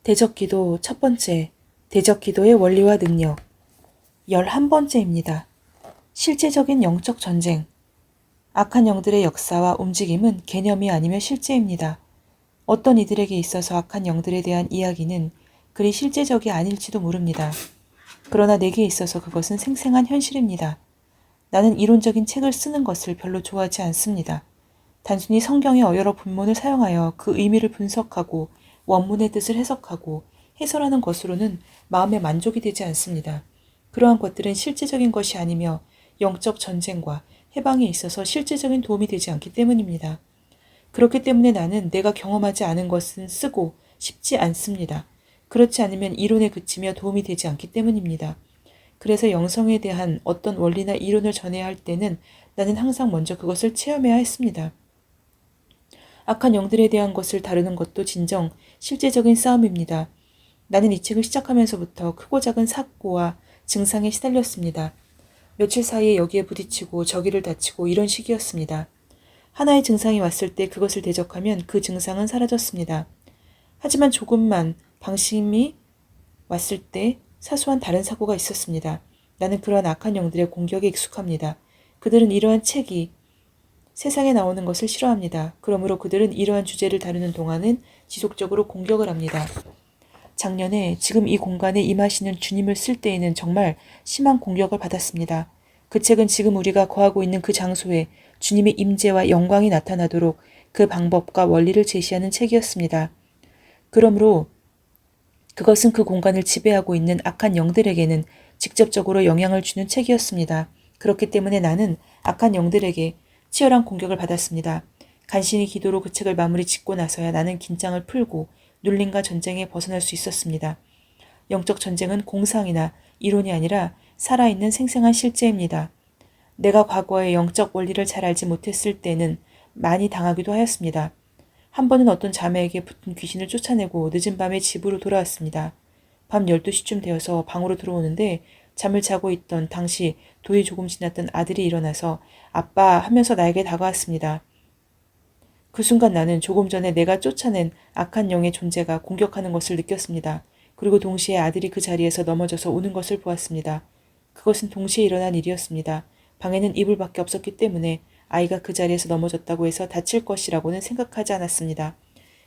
대적기도 첫 번째, 대적기도의 원리와 능력. 11번째입니다. 실제적인 영적 전쟁. 악한 영들의 역사와 움직임은 개념이 아니며 실제입니다. 어떤 이들에게 있어서 악한 영들에 대한 이야기는 그리 실제적이 아닐지도 모릅니다. 그러나 내게 있어서 그것은 생생한 현실입니다. 나는 이론적인 책을 쓰는 것을 별로 좋아하지 않습니다. 단순히 성경의 여러 본문을 사용하여 그 의미를 분석하고 원문의 뜻을 해석하고 해설하는 것으로는 마음에 만족이 되지 않습니다. 그러한 것들은 실제적인 것이 아니며 영적 전쟁과 해방에 있어서 실제적인 도움이 되지 않기 때문입니다. 그렇기 때문에 나는 내가 경험하지 않은 것은 쓰고 싶지 않습니다. 그렇지 않으면 이론에 그치며 도움이 되지 않기 때문입니다. 그래서 영성에 대한 어떤 원리나 이론을 전해야 할 때는 나는 항상 먼저 그것을 체험해야 했습니다. 악한 영들에 대한 것을 다루는 것도 진정 실제적인 싸움입니다. 나는 이 책을 시작하면서부터 크고 작은 사고와 증상에 시달렸습니다. 며칠 사이에 여기에 부딪히고 저기를 다치고 이런 식이었습니다. 하나의 증상이 왔을 때 그것을 대적하면 그 증상은 사라졌습니다. 하지만 조금만 방심이 왔을 때 사소한 다른 사고가 있었습니다. 나는 그러한 악한 영들의 공격에 익숙합니다. 그들은 이러한 책이 세상에 나오는 것을 싫어합니다. 그러므로 그들은 이러한 주제를 다루는 동안은 지속적으로 공격을 합니다. 작년에 지금 이 공간에 임하시는 주님을 쓸 때에는 정말 심한 공격을 받았습니다. 그 책은 지금 우리가 거하고 있는 그 장소에 주님의 임재와 영광이 나타나도록 그 방법과 원리를 제시하는 책이었습니다. 그러므로 그것은 그 공간을 지배하고 있는 악한 영들에게는 직접적으로 영향을 주는 책이었습니다. 그렇기 때문에 나는 악한 영들에게 치열한 공격을 받았습니다. 간신히 기도로 그 책을 마무리 짓고 나서야 나는 긴장을 풀고 눌림과 전쟁에 벗어날 수 있었습니다. 영적 전쟁은 공상이나 이론이 아니라 살아있는 생생한 실제입니다. 내가 과거의 영적 원리를 잘 알지 못했을 때는 많이 당하기도 하였습니다. 한 번은 어떤 자매에게 붙은 귀신을 쫓아내고 늦은 밤에 집으로 돌아왔습니다. 밤 12시쯤 되어서 방으로 들어오는데 잠을 자고 있던 당시 도이 조금 지났던 아들이 일어나서 아빠 하면서 나에게 다가왔습니다. 그 순간 나는 조금 전에 내가 쫓아낸 악한 영의 존재가 공격하는 것을 느꼈습니다. 그리고 동시에 아들이 그 자리에서 넘어져서 우는 것을 보았습니다. 그것은 동시에 일어난 일이었습니다. 방에는 이불밖에 없었기 때문에 아이가 그 자리에서 넘어졌다고 해서 다칠 것이라고는 생각하지 않았습니다.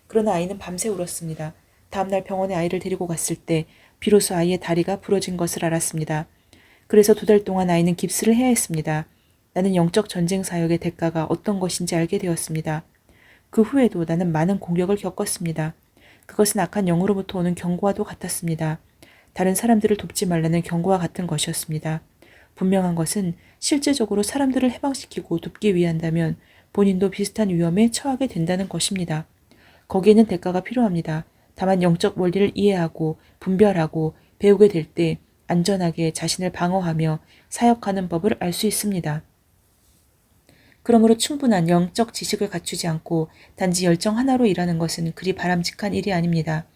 그러나 아이는 밤새 울었습니다. 다음날 병원에 아이를 데리고 갔을 때 비로소 아이의 다리가 부러진 것을 알았습니다. 그래서 2달 동안 아이는 깁스를 해야 했습니다. 나는 영적 전쟁 사역의 대가가 어떤 것인지 알게 되었습니다. 그 후에도 나는 많은 공격을 겪었습니다. 그것은 악한 영으로부터 오는 경고와도 같았습니다. 다른 사람들을 돕지 말라는 경고와 같은 것이었습니다. 분명한 것은 실제적으로 사람들을 해방시키고 돕기 위한다면 본인도 비슷한 위험에 처하게 된다는 것입니다. 거기에는 대가가 필요합니다. 다만 영적 원리를 이해하고 분별하고 배우게 될 때 안전하게 자신을 방어하며 사역하는 법을 알 수 있습니다. 그러므로 충분한 영적 지식을 갖추지 않고 단지 열정 하나로 일하는 것은 그리 바람직한 일이 아닙니다.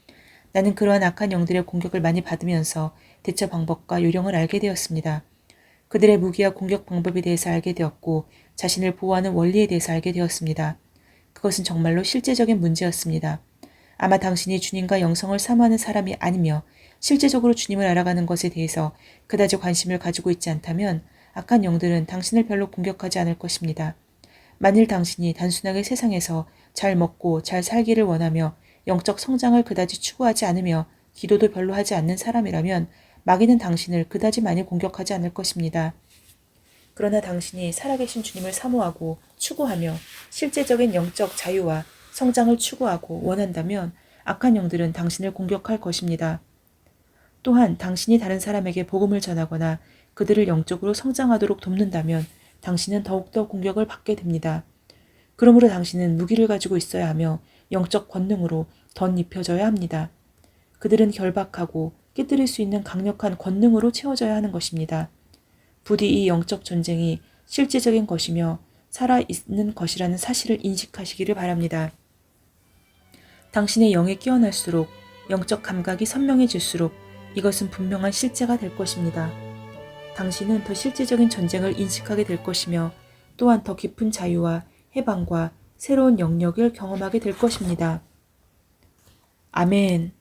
나는 그러한 악한 영들의 공격을 많이 받으면서 대처 방법과 요령을 알게 되었습니다. 그들의 무기와 공격 방법에 대해서 알게 되었고 자신을 보호하는 원리에 대해서 알게 되었습니다. 그것은 정말로 실제적인 문제였습니다. 아마 당신이 주님과 영성을 사모하는 사람이 아니며 실제적으로 주님을 알아가는 것에 대해서 그다지 관심을 가지고 있지 않다면 악한 영들은 당신을 별로 공격하지 않을 것입니다. 만일 당신이 단순하게 세상에서 잘 먹고 잘 살기를 원하며 영적 성장을 그다지 추구하지 않으며 기도도 별로 하지 않는 사람이라면 마귀는 당신을 그다지 많이 공격하지 않을 것입니다. 그러나 당신이 살아계신 주님을 사모하고 추구하며 실제적인 영적 자유와 성장을 추구하고 원한다면 악한 영들은 당신을 공격할 것입니다. 또한 당신이 다른 사람에게 복음을 전하거나 그들을 영적으로 성장하도록 돕는다면 당신은 더욱더 공격을 받게 됩니다. 그러므로 당신은 무기를 가지고 있어야 하며 영적 권능으로 덧입혀져야 합니다. 그들은 결박하고 깨뜨릴 수 있는 강력한 권능으로 채워져야 하는 것입니다. 부디 이 영적 전쟁이 실제적인 것이며 살아있는 것이라는 사실을 인식하시기를 바랍니다. 당신의 영에 끼어날수록 영적 감각이 선명해질수록 이것은 분명한 실제가 될 것입니다. 당신은 더 실제적인 전쟁을 인식하게 될 것이며 또한 더 깊은 자유와 해방과 새로운 영역을 경험하게 될 것입니다. 아멘.